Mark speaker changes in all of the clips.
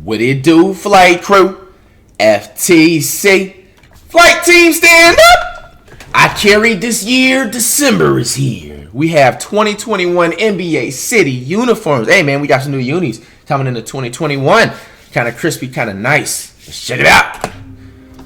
Speaker 1: What it do, flight crew? FTC. Flight team stand up. I carried this year. December is here. We have 2021 NBA City uniforms. Hey, man, we got some new unis coming into 2021. Kind of crispy, kind of nice. Let's check it out.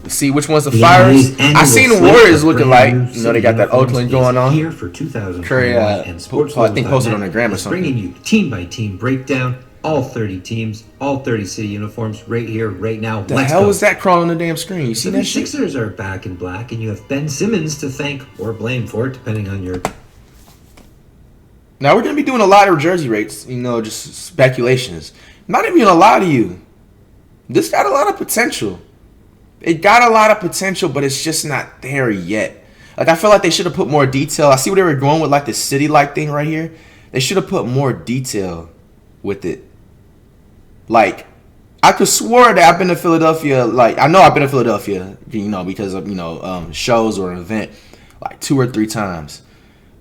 Speaker 1: Let's see which one's the Fires. I seen the Warriors looking like. You know, they got that Oakland going on.
Speaker 2: Here for 2021
Speaker 1: Curry,
Speaker 2: and Sports
Speaker 1: I think posted on the gram or something.
Speaker 2: Bringing you team by team breakdown. All 30 teams, all 30 city uniforms, right here, right now.
Speaker 1: The hell was that crawling on the damn screen? You see that shit?
Speaker 2: The Sixers are back in black, and you have Ben Simmons to thank or blame for it, depending on your...
Speaker 1: Now, we're going to be doing a lot of jersey rates, you know, just speculations. Not even going to lie to you. This got a lot of potential. It got a lot of potential, but it's just not there yet. Like, I feel like they should have put more detail. I see where they were going with, like, the city-like thing right here. They should have put more detail with it. Like, I could swear that I've been to Philadelphia. Like, I know I've been to Philadelphia, you know, because of, you know, shows or an event, like 2 or 3 times.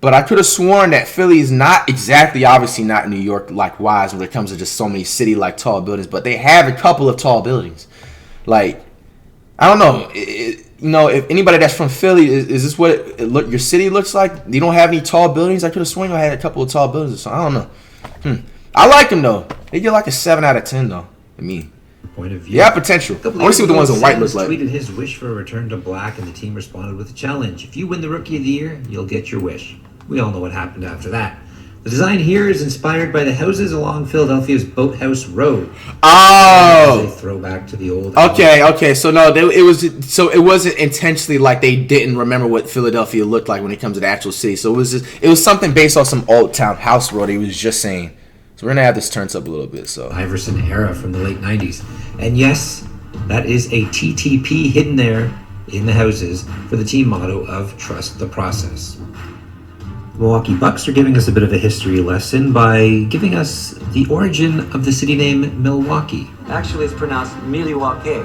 Speaker 1: But I could have sworn that Philly is not exactly, obviously not New York likewise when it comes to just so many city-like tall buildings. But they have a couple of tall buildings. Like, I don't know. You know, if anybody that's from Philly, is this what your city looks like? You don't have any tall buildings? I could have sworn I had a couple of tall buildings or something. I don't know. I like them, though. They get like a 7 out of 10, though, to me.
Speaker 2: Point of view.
Speaker 1: Yeah, potential. I want to see what the ones in white look like.
Speaker 2: Tweeted his wish for a return to black, and the team responded with a challenge. If you win the Rookie of the Year, you'll get your wish. We all know what happened after that. The design here is inspired by the houses along Philadelphia's Boathouse Road.
Speaker 1: Oh!
Speaker 2: As a throwback to the old...
Speaker 1: Okay. So, no, it wasn't intentionally like they didn't remember what Philadelphia looked like when it comes to the actual city. So it was something based on some old town house road he was just saying. So we're going to have this turned up a little bit. So
Speaker 2: Iverson era from the late 90s. And yes, that is a TTP hidden there in the houses for the team motto of Trust the Process. Milwaukee Bucks are giving us a bit of a history lesson by giving us the origin of the city name Milwaukee.
Speaker 3: Actually, it's pronounced Milwaukee,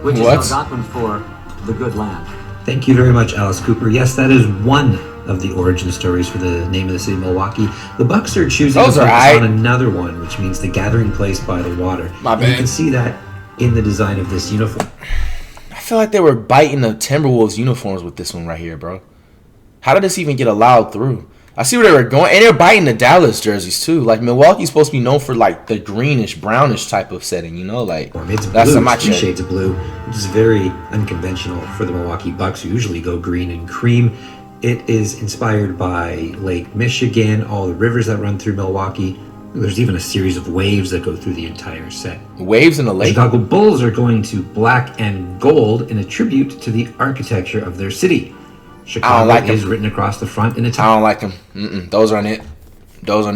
Speaker 3: which is Algonquin for the good land.
Speaker 2: Thank you very much, Alice Cooper. Yes, that is one of the origin stories for the name of the city, Milwaukee. The Bucks are choosing to focus on another one, which means the gathering place by the water.
Speaker 1: My bad.
Speaker 2: And you can see that in the design of this uniform.
Speaker 1: I feel like they were biting the Timberwolves uniforms with this one right here, bro. How did this even get allowed through? I see where they were going, and they're biting the Dallas jerseys too. Like, Milwaukee's supposed to be known for like the greenish, brownish type of setting, you know, like
Speaker 2: it's blue, it's 3 shades of blue, which is very unconventional for the Milwaukee Bucks, who usually go green and cream. It is inspired by Lake Michigan, all the rivers that run through Milwaukee. There's even a series of waves that go through the entire set.
Speaker 1: Waves in the lake?
Speaker 2: The Chicago Bulls are going to black and gold in a tribute to the architecture of their city. Chicago is written across the front in Italian.
Speaker 1: I don't like them. Those aren't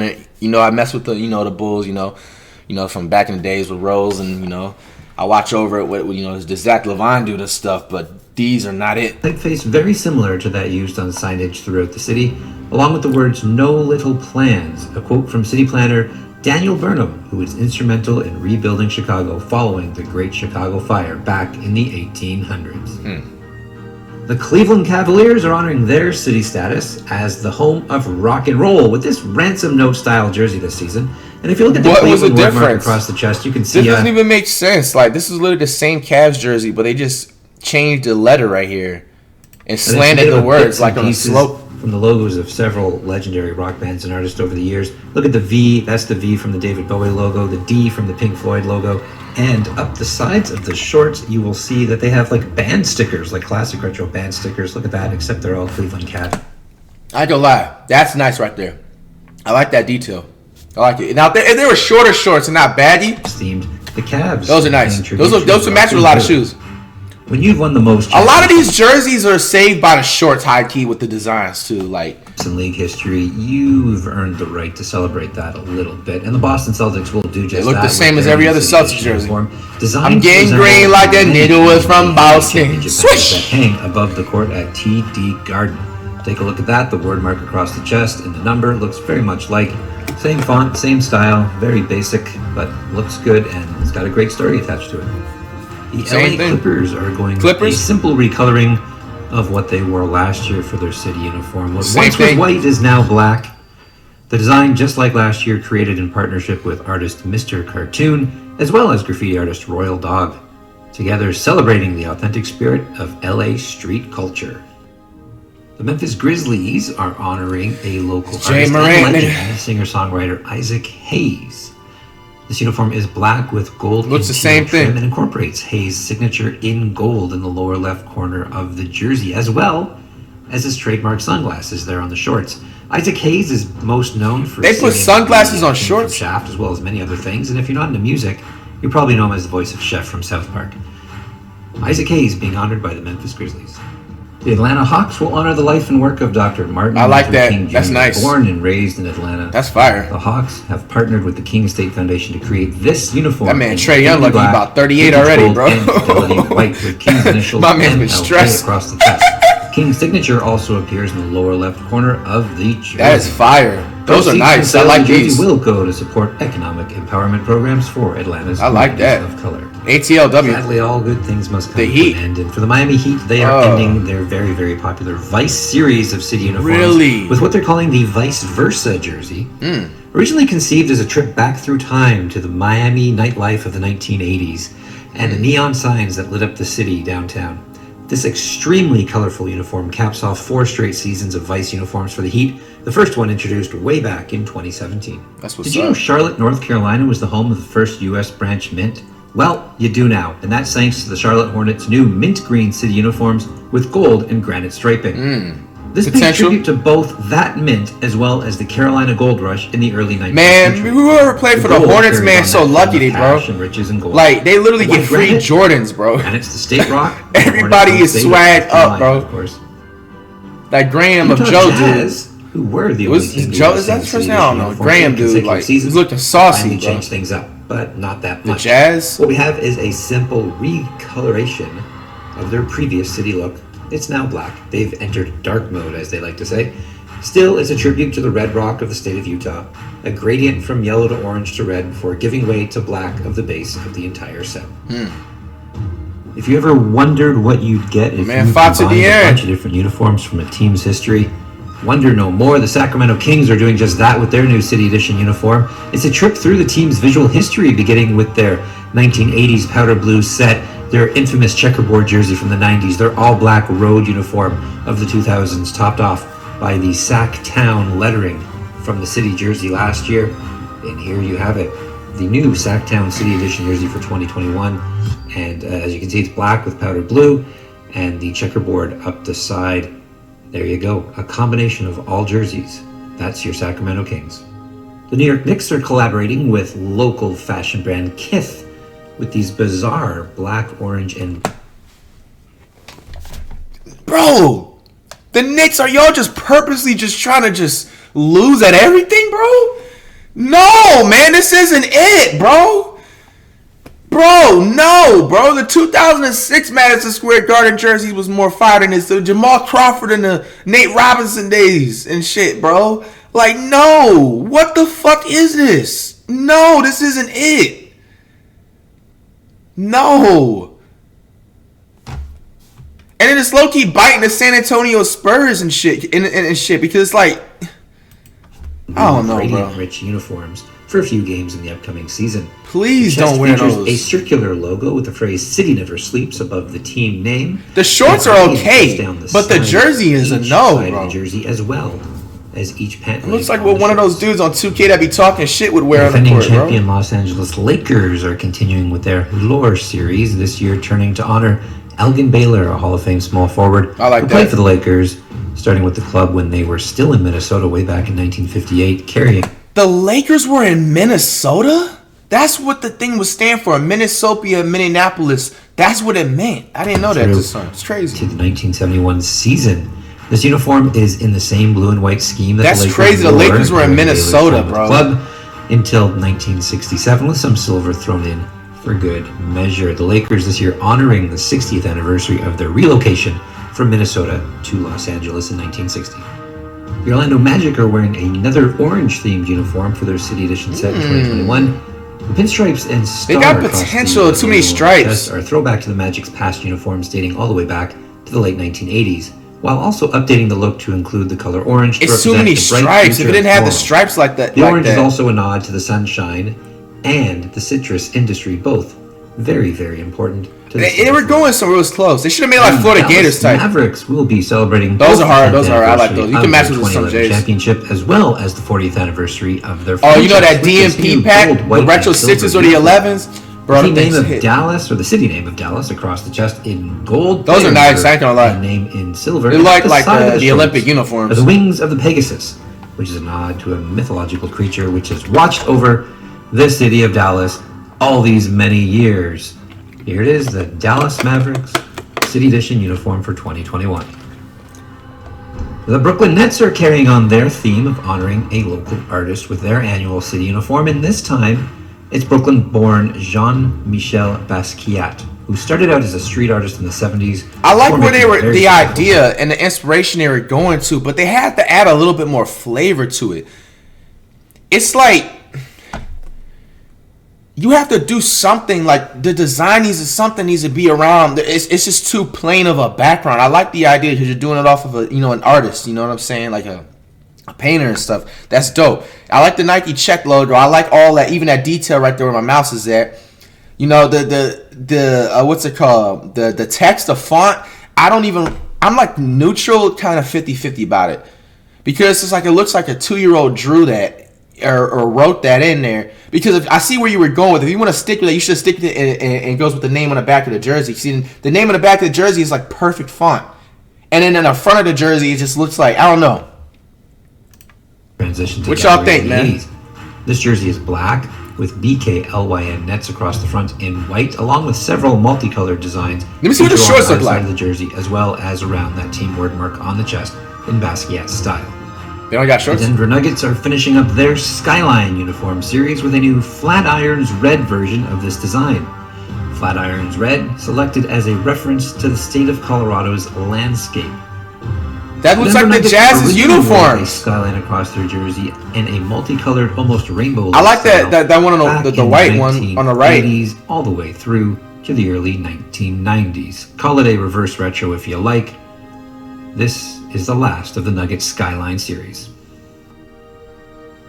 Speaker 1: it. You know, I mess with the Bulls, you know, from back in the days with Rose, and, you know, I watch over it with, you know, does Zach LaVine do this stuff, but these are not it.
Speaker 2: Typeface very similar to that used on signage throughout the city, along with the words "No Little Plans," a quote from city planner Daniel Burnham, who was instrumental in rebuilding Chicago following the Great Chicago Fire back in the 1800s. The Cleveland Cavaliers are honoring their city status as the home of rock and roll with this ransom note style jersey this season. And if you look at the Cleveland word mark across the chest, you can see...
Speaker 1: This doesn't even make sense. Like, this is literally the same Cavs jersey, but they just changed the letter right here and slanted the words like on a slope.
Speaker 2: From the logos of several legendary rock bands and artists over the years. Look at the V. That's the V from the David Bowie logo. The D from the Pink Floyd logo. And up the sides of the shorts, you will see that they have like band stickers, like classic retro band stickers. Look at that, except they're all Cleveland Cavs.
Speaker 1: I don't lie. That's nice right there. I like that detail. I like it. Now, if they were shorter shorts and not baggy,
Speaker 2: themed the Cavs.
Speaker 1: Those are nice. Those would match with a lot of shoes.
Speaker 2: When you've won the most,
Speaker 1: a lot of these jerseys are saved by the shorts, high key, with the designs too. Like
Speaker 2: in league history, you've earned the right to celebrate that a little bit, and the Boston Celtics will do just that.
Speaker 1: They look the same as every other Celtics jersey.
Speaker 2: I'm
Speaker 1: getting green like a needle was from Boston.
Speaker 2: Swish! That hang above the court at TD Garden. Take a look at that. The word mark across the chest and the number looks very much like. Same font, same style, very basic, but looks good, and it's got a great story attached to it. The LA Clippers are going with a simple recoloring of what they wore last year for their city uniform. What once was white is now black. The design, just like last year, created in partnership with artist Mr. Cartoon, as well as graffiti artist Royal Dog, together celebrating the authentic spirit of LA street culture. The Memphis Grizzlies are honoring a local artist and legend, singer-songwriter Isaac Hayes. This uniform is black with gold
Speaker 1: looks the same thing
Speaker 2: and incorporates Hayes' signature in gold in the lower left corner of the jersey, as well as his trademark sunglasses there on the shorts. Isaac Hayes is most known for
Speaker 1: they put sunglasses on shorts?
Speaker 2: Shaft, as well as many other things, and if you're not into music, you probably know him as the voice of Chef from South Park. Isaac Hayes being honored by the Memphis Grizzlies. The Atlanta Hawks will honor the life and work of Dr. Martin Luther King Jr.,
Speaker 1: that's nice.
Speaker 2: Born and raised in Atlanta.
Speaker 1: That's fire.
Speaker 2: The Hawks have partnered with the King Estate Foundation to create this uniform.
Speaker 1: That man Trey Young lucky about 38 already, bro.
Speaker 2: White with King's initials
Speaker 1: My man's been
Speaker 2: MLK
Speaker 1: stressed
Speaker 2: across the chest. King's signature also appears in the lower left corner of the jersey.
Speaker 1: That is fire. Those are nice. I like these.
Speaker 2: Will go to support economic empowerment programs for Atlanta's communities of color.
Speaker 1: ATLW.
Speaker 2: Sadly, all good things must come
Speaker 1: the Heat.
Speaker 2: to an end. And for the Miami Heat, they are ending their very, very popular Vice series of city uniforms with what they're calling the Vice Versa jersey. Originally conceived as a trip back through time to the Miami nightlife of the 1980s and the neon signs that lit up the city downtown. This extremely colorful uniform caps off 4 straight seasons of Vice uniforms for the Heat, the first one introduced way back in 2017.
Speaker 1: That's what's
Speaker 2: Did you know Charlotte, North Carolina was the home of the first U.S. branch mint? Well, you do now, and that's thanks to the Charlotte Hornets' new mint green city uniforms with gold and granite striping. This pays tribute to both that mint as well as the Carolina Gold Rush in the early 19th century.
Speaker 1: Man, whoever played for the Hornets, man, so lucky they, bro. Like, they literally get free Jordans, bro.
Speaker 2: And it's the State Rock.
Speaker 1: Everybody is swag up, bro. Of course. That Graham of Joe dude.
Speaker 2: Who were the
Speaker 1: only Joe? Is that the first name? I don't know. Graham dude, like, he's looking saucy, bro.
Speaker 2: Change things up, but not that much.
Speaker 1: The Jazz?
Speaker 2: What we have is a simple recoloration of their previous city look. It's now black. They've entered dark mode, as they like to say. Still, it's a tribute to the red rock of the state of Utah, a gradient from yellow to orange to red before giving way to black of the base of the entire set. If you ever wondered what you'd get if you combined a bunch of different uniforms from a team's history, wonder no more. The Sacramento Kings are doing just that with their new City Edition uniform. It's a trip through the team's visual history, beginning with their 1980s powder blue set, their infamous checkerboard jersey from the 90s, their all-black road uniform of the 2000s, topped off by the Sac Town lettering from the City jersey last year. And here you have it, the new Sac Town City Edition jersey for 2021. And as you can see, it's black with powder blue and the checkerboard up the side. There you go, a combination of all jerseys. That's your Sacramento Kings. The New York Knicks are collaborating with local fashion brand Kith with these bizarre black, orange, and...
Speaker 1: Bro! The Knicks, are y'all just purposely just trying to just lose at everything, bro? No, man, this isn't it, bro. Bro, no, bro. The 2006 Madison Square Garden jersey was more fire than this. The Jamal Crawford and the Nate Robinson days and shit, bro. Like, no. What the fuck is this? No, this isn't it. No. And then it's low-key biting the San Antonio Spurs and shit and shit because it's like, I don't know, bro.
Speaker 2: Rich uniforms for a few games in the upcoming season.
Speaker 1: Please don't wear those.
Speaker 2: A circular logo with the phrase "City Never Sleeps" above the team name.
Speaker 1: The shorts are okay, but the jersey is a no, bro.
Speaker 2: The jersey as well as each pant.
Speaker 1: It looks like what one of those dudes on 2K that be talking shit would wear on the court, bro.
Speaker 2: Defending champion Los Angeles Lakers are continuing with their Lore series this year, turning to honor Elgin Baylor, a Hall of Fame small forward who played for the Lakers, starting with the club when they were still in Minnesota way back in 1958, carrying...
Speaker 1: The Lakers were in Minnesota? That's what the thing was stand for, Minnesota, Minneapolis. That's what it meant. I didn't know that this time. It's crazy.
Speaker 2: To the 1971 season. This uniform is in the same blue and white scheme that the Lakers
Speaker 1: crazy. The Lakers were in Minnesota, bro.
Speaker 2: Club until 1967 with some silver thrown in for good measure. The Lakers this year honoring the 60th anniversary of their relocation from Minnesota to Los Angeles in 1960. The Orlando Magic are wearing another orange-themed uniform for their City Edition set in 2021. The pinstripes and star
Speaker 1: they got potential. Too many stripes.
Speaker 2: Are a throwback to the Magic's past uniforms dating all the way back to the late 1980s, while also updating the look to include the color orange.
Speaker 1: It's too many stripes. If it didn't have the stripes like that,
Speaker 2: the orange is also a nod to the sunshine and the citrus industry, both very, very important to the
Speaker 1: They were going somewhere. It was close. They should have made like Florida
Speaker 2: Dallas
Speaker 1: Gators type.
Speaker 2: Mavericks will be celebrating
Speaker 1: Those are hard.
Speaker 2: the
Speaker 1: Those are hard. I like those. You can match
Speaker 2: anniversary
Speaker 1: with some
Speaker 2: of their
Speaker 1: J's.
Speaker 2: 2011 championship as well as the 40th anniversary of their
Speaker 1: Oh, you know
Speaker 2: franchise
Speaker 1: that
Speaker 2: with this
Speaker 1: DMP
Speaker 2: new
Speaker 1: pack,
Speaker 2: gold, white,
Speaker 1: the retro
Speaker 2: and silver
Speaker 1: 6s or the
Speaker 2: uniform.
Speaker 1: 11s? Bro,
Speaker 2: The
Speaker 1: them
Speaker 2: team name
Speaker 1: things
Speaker 2: of
Speaker 1: hit.
Speaker 2: Dallas, or the city name of Dallas, across the chest in gold.
Speaker 1: Those are nice,
Speaker 2: Reserve,
Speaker 1: I ain't gonna lie.
Speaker 2: the name in silver.
Speaker 1: They
Speaker 2: and
Speaker 1: like
Speaker 2: at the side of
Speaker 1: the
Speaker 2: shorts
Speaker 1: Olympic uniforms.
Speaker 2: are the wings of the Pegasus, which is a nod to a mythological creature which has watched over the city of Dallas all these many years. Here it is, the Dallas Mavericks City Edition uniform for 2021. The Brooklyn Nets are carrying on their theme of honoring a local artist with their annual city uniform, and this time it's Brooklyn-born Jean-Michel Basquiat, who started out as a street artist in the 70s.
Speaker 1: I like
Speaker 2: before
Speaker 1: where they
Speaker 2: making a
Speaker 1: were,
Speaker 2: very
Speaker 1: the
Speaker 2: successful
Speaker 1: idea and the inspiration they were going to, but they had to add a little bit more flavor to it. It's like you have to do something. Like the design needs to be around. It's just too plain of a background. I like the idea because you're doing it off of an artist. You know what I'm saying? Like a painter and stuff. That's dope. I like the Nike check logo. I like all that, even that detail right there where my mouse is at. You know, the what's it called? The text, the font. I'm like neutral, kind of 50-50 about it. Because it's like it looks like a 2-year-old drew that or wrote that in there. Because if I see where you were going with it. If you want to stick with it, you should stick with it and it goes with the name on the back of the jersey. See, the name on the back of the jersey is like perfect font. And then in the front of the jersey, it just looks like, I don't know.
Speaker 2: transition to
Speaker 1: What y'all
Speaker 2: Gallery
Speaker 1: think,
Speaker 2: in the
Speaker 1: man?
Speaker 2: 80s. This jersey is black with BKLYN nets across the front in white, along with several multicolored designs.
Speaker 1: Let me see what the
Speaker 2: featured
Speaker 1: shorts
Speaker 2: along
Speaker 1: look
Speaker 2: the side
Speaker 1: like.
Speaker 2: of the jersey, as well as around that team word mark on the chest in Basquiat style.
Speaker 1: They only got
Speaker 2: The
Speaker 1: shorts?
Speaker 2: Denver Nuggets are finishing up their Skyline uniform series with a new Flatirons Red version of this design. Flatirons Red, selected as a reference to the state of Colorado's landscape.
Speaker 1: That looks
Speaker 2: Denver
Speaker 1: like the
Speaker 2: Nuggets
Speaker 1: Jazz's
Speaker 2: originally wore a
Speaker 1: uniforms.
Speaker 2: skyline across their jersey in a multicolored, almost rainbow.
Speaker 1: I like
Speaker 2: style
Speaker 1: that one on
Speaker 2: back
Speaker 1: the
Speaker 2: in
Speaker 1: white one on the right.
Speaker 2: 1980s all the way through to the early 1990s. Call it a reverse retro if you like. This is the last of the Nuggets Skyline series.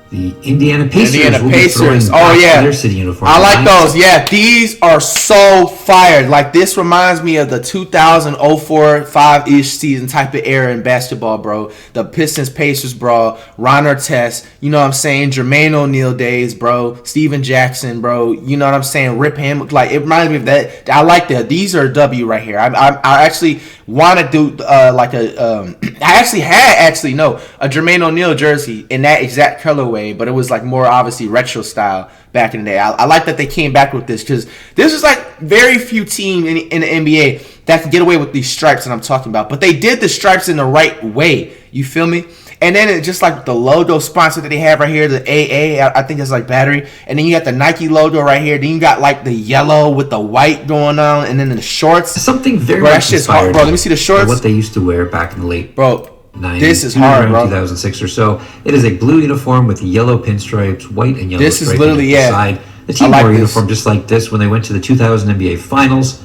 Speaker 2: The Indiana Pacers will be throwing back their city uniform.
Speaker 1: I like those. Yeah, these are so fire. Like, this reminds me of the 2004-5-ish season type of era in basketball, bro. The Pistons Pacers, bro. Ron Artest, you know what I'm saying? Jermaine O'Neal days, bro. Steven Jackson, bro. You know what I'm saying? Rip Hamilton. Like, it reminds me of that. I like that. These are a W right here. I actually want to do like a I actually had a Jermaine O'Neal jersey in that exact colorway, but it was like more obviously retro style back in the day. I like that they came back with this because this is like very few teams in the NBA that can get away with these stripes that I'm talking about, but they did the stripes in the right way. You feel me? And then it just like the logo sponsor that they have right here, the AA, I think it's like battery. And then you got the Nike logo right here. Then you got like the yellow with the white going on, and then the shorts.
Speaker 2: Something very
Speaker 1: Bro, that
Speaker 2: much
Speaker 1: shit's hard,
Speaker 2: inspired
Speaker 1: bro. Let me see the
Speaker 2: by
Speaker 1: shorts.
Speaker 2: what they used to wear back in the late
Speaker 1: Bro,
Speaker 2: 90s,
Speaker 1: this is hard,
Speaker 2: around
Speaker 1: bro.
Speaker 2: 2006 or so. It is a blue uniform with yellow pinstripes, white and yellow
Speaker 1: This is
Speaker 2: striping
Speaker 1: literally,
Speaker 2: at the
Speaker 1: yeah.
Speaker 2: side. The team
Speaker 1: I like
Speaker 2: wore a
Speaker 1: this.
Speaker 2: uniform just like this when they went to the 2000 NBA Finals,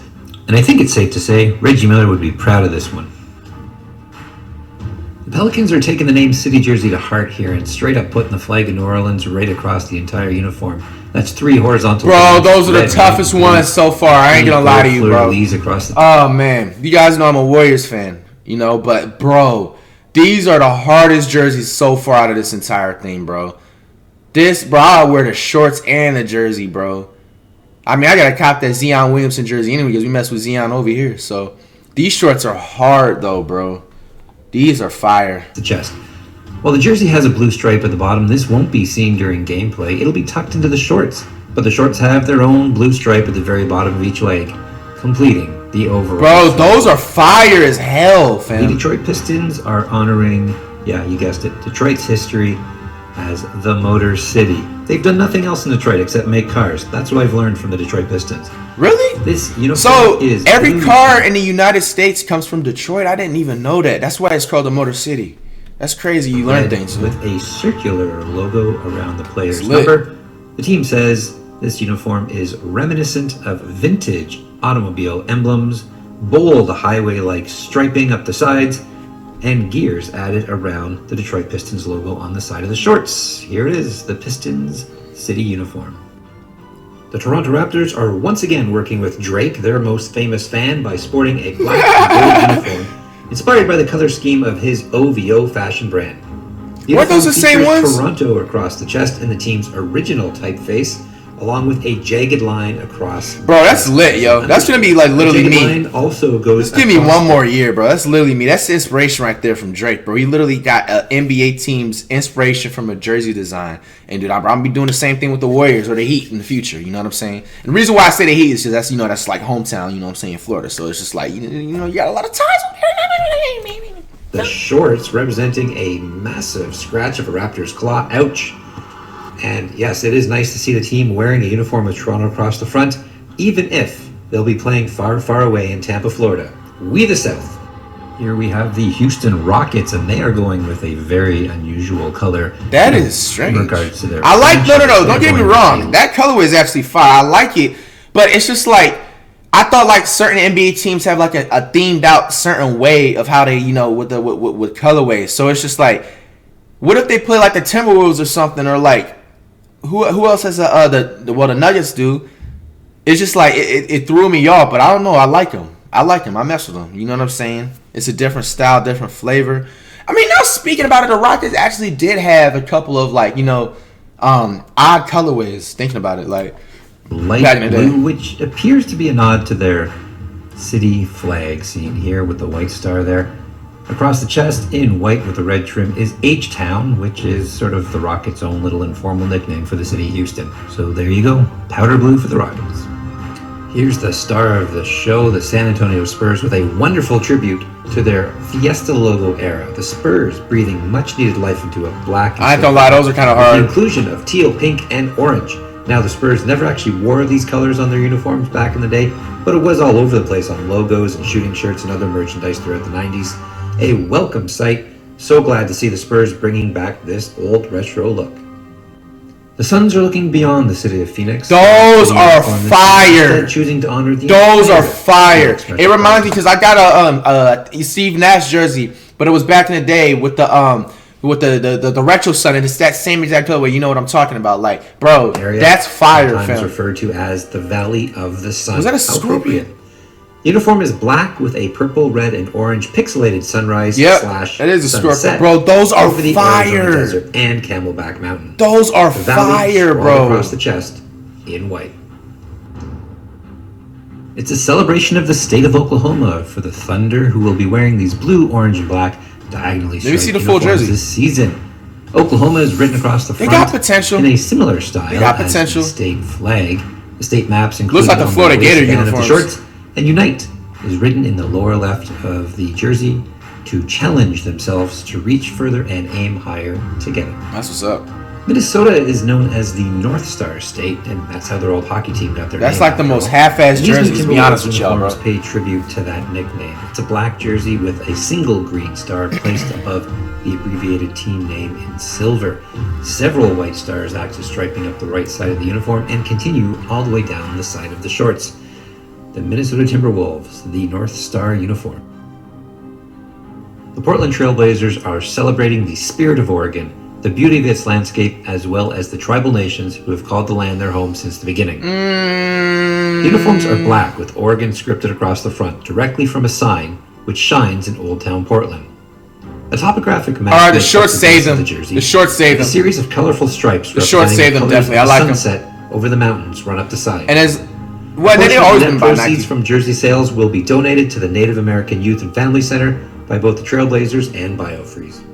Speaker 2: and I think it's safe to say Reggie Miller would be proud of this one. The Pelicans are taking the name City jersey to heart here and straight up putting the flag of New Orleans right across the entire uniform. That's 3 horizontal.
Speaker 1: Bro,
Speaker 2: lines,
Speaker 1: those are the
Speaker 2: red,
Speaker 1: toughest
Speaker 2: white, blue,
Speaker 1: ones so far. I ain't gonna lie to you, bro.
Speaker 2: fleur-de-lis across the
Speaker 1: Oh, man. You guys know I'm a Warriors fan, you know, but, bro, these are the hardest jerseys so far out of this entire thing, bro. This, bro, I'll wear the shorts and the jersey, bro. I mean, I gotta cop that Zion Williamson jersey anyway because we mess with Zion over here. So, these shorts are hard, though, bro. These are fire.
Speaker 2: the chest. While the jersey has a blue stripe at the bottom, this won't be seen during gameplay. It'll be tucked into the shorts, but the shorts have their own blue stripe at the very bottom of each leg, completing the overall.
Speaker 1: Bro, those are fire as hell,
Speaker 2: The
Speaker 1: fam.
Speaker 2: Detroit Pistons are honoring, yeah, you guessed it, Detroit's history as the Motor City. They've done nothing else in Detroit except make cars. That's what I've learned from the Detroit Pistons.
Speaker 1: Really?
Speaker 2: This uniform
Speaker 1: So,
Speaker 2: is
Speaker 1: every
Speaker 2: blue.
Speaker 1: car in the United States comes from Detroit? I didn't even know that. That's why it's called the Motor City. That's crazy. You learn
Speaker 2: red
Speaker 1: things.
Speaker 2: with a circular logo around the player's
Speaker 1: It's lit.
Speaker 2: number. The team says this uniform is reminiscent of vintage automobile emblems, bold highway-like striping up the sides, and gears added around the Detroit Pistons logo on the side of the shorts. Here it is, the Pistons city uniform. The Toronto Raptors are once again working with Drake, their most famous fan, by sporting a black and gold uniform inspired by the color scheme of his OVO fashion brand.
Speaker 1: Weren't those the same ones?
Speaker 2: Toronto across the chest in the team's original typeface, along with a jagged line across.
Speaker 1: Bro, that's lit, yo. That's gonna be like literally me.
Speaker 2: Line also goes.
Speaker 1: Just give me one more year, bro. That's literally me. That's the inspiration right there from Drake, bro. He literally got an NBA team's inspiration from a jersey design. And dude, I'm gonna be doing the same thing with the Warriors or the Heat in the future. You know what I'm saying? And the reason why I say the Heat is because that's that's like hometown. You know what I'm saying? Florida. So it's just like you got a lot of ties.
Speaker 2: The shorts representing a massive scratch of a Raptor's claw. Ouch. And yes, it is nice to see the team wearing a uniform of Toronto across the front, even if they'll be playing far, far away in Tampa, Florida. We the South. Here we have the Houston Rockets, and they are going with a very unusual color.
Speaker 1: That is strange.
Speaker 2: In regards to their
Speaker 1: I like, no, don't get me wrong. That colorway is actually fire. I like it, but it's just like, I thought like certain NBA teams have like a themed out certain way of how they, with colorways. So it's just like, what if they play like the Timberwolves or something, or like, who else has the Nuggets do? It's just like it threw me off, but I don't know. I like them. I mess with them. You know what I'm saying? It's a different style, different flavor. I mean, now speaking about it, the Rockets actually did have a couple of like odd colorways. Thinking about it, like
Speaker 2: light blue, which appears to be a nod to their city flag, seen here with the white star there. Across the chest, in white with the red trim, is H-Town, which is sort of the Rockets' own little informal nickname for the city of Houston. So there you go, powder blue for the Rockets. Here's the star of the show, the San Antonio Spurs, with a wonderful tribute to their Fiesta logo era. The Spurs breathing much-needed life into a black.
Speaker 1: I ain't gonna lie, those are kind of hard.
Speaker 2: The inclusion of teal, pink, and orange. Now, the Spurs never actually wore these colors on their uniforms back in the day, but it was all over the place on logos and shooting shirts and other merchandise throughout the 90s. A welcome sight. So glad to see the Spurs bringing back this old retro look. The Suns are looking beyond the city of Phoenix.
Speaker 1: Those are fire.
Speaker 2: Choosing to honor the
Speaker 1: Those are fire. It reminds me because I got a Steve Nash jersey, but it was back in the day with the retro sun, and it's that same exact colorway. You know what I'm talking about, like, bro, that's fire.
Speaker 2: Sometimes referred to as the Valley of the Sun.
Speaker 1: Was that a scorpion?
Speaker 2: Uniform is black with a purple, red, and orange pixelated sunrise slash
Speaker 1: that is a
Speaker 2: sunset.
Speaker 1: Bro, those are
Speaker 2: over the
Speaker 1: fire.
Speaker 2: Arizona Desert and Camelback Mountain.
Speaker 1: Those are fire, bro.
Speaker 2: Across the chest in white. It's a celebration of the state of Oklahoma for the Thunder, who will be wearing these blue, orange, and black diagonally striped
Speaker 1: see the full jersey
Speaker 2: this season. Oklahoma is written across the front.
Speaker 1: They got potential
Speaker 2: In a similar style
Speaker 1: they got potential.
Speaker 2: As the state flag. The state maps include
Speaker 1: looks like the Florida Gator uniforms.
Speaker 2: The shorts, and Unite is written in the lower left of the jersey to challenge themselves to reach further and aim higher together.
Speaker 1: That's what's up.
Speaker 2: Minnesota is known as the North Star State, and that's how their old hockey team got their name.
Speaker 1: That's like the most half-assed jerseys, to be honest with y'all, bro.
Speaker 2: Pay tribute to that nickname. It's a black jersey with a single green star placed above the abbreviated team name in silver. Several white stars act as striping up the right side of the uniform and continue all the way down the side of the shorts. The Minnesota Timberwolves, the North Star uniform. The Portland Trailblazers are celebrating the spirit of Oregon, the beauty of its landscape, as well as the tribal nations who have called the land their home since the beginning. The uniforms are black with Oregon scripted across the front, directly from a sign which shines in Old Town Portland. A topographic map.
Speaker 1: Alright, the shorts save them. The shorts save them.
Speaker 2: A series of colorful stripes.
Speaker 1: The shorts save them, definitely. I like them.
Speaker 2: Sunset over the mountains run up the side.
Speaker 1: And as well, they always been by
Speaker 2: proceeds from jersey sales will be donated to the Native American Youth and Family Center by both the Trailblazers and BioFreeze.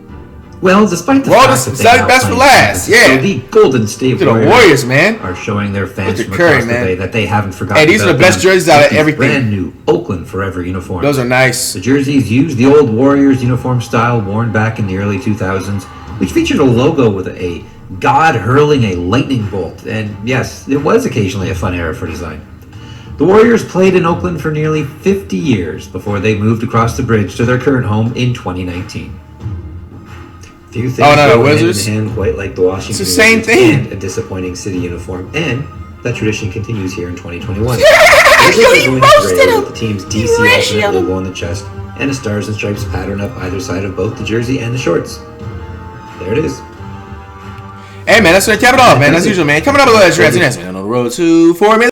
Speaker 2: Well, despite the fact that they
Speaker 1: best for last, yeah.
Speaker 2: So the Golden State
Speaker 1: Warriors, man,
Speaker 2: are showing their fans from
Speaker 1: Curry,
Speaker 2: across the bay that they haven't forgotten.
Speaker 1: Hey, these are the best jerseys out of everything.
Speaker 2: Brand new Oakland Forever uniforms.
Speaker 1: Those are nice.
Speaker 2: The jerseys use the old Warriors uniform style worn back in the early 2000s, which featured a logo with a god hurling a lightning bolt. And yes, it was occasionally a fun era for design. The Warriors played in Oakland for nearly 50 years before they moved across the bridge to their current home in 2019. Few things go hand in hand quite like the Washington
Speaker 1: it's the same thing.
Speaker 2: And a disappointing city uniform, and that tradition continues here in 2021.
Speaker 1: You roasted him.
Speaker 2: The team's DC alternate logo on the chest and a stars and stripes pattern up either side of both the jersey and the shorts. There it is.
Speaker 1: Hey man, that's what I kept it off, man. That's usual, man. Coming up with the road to 4 million.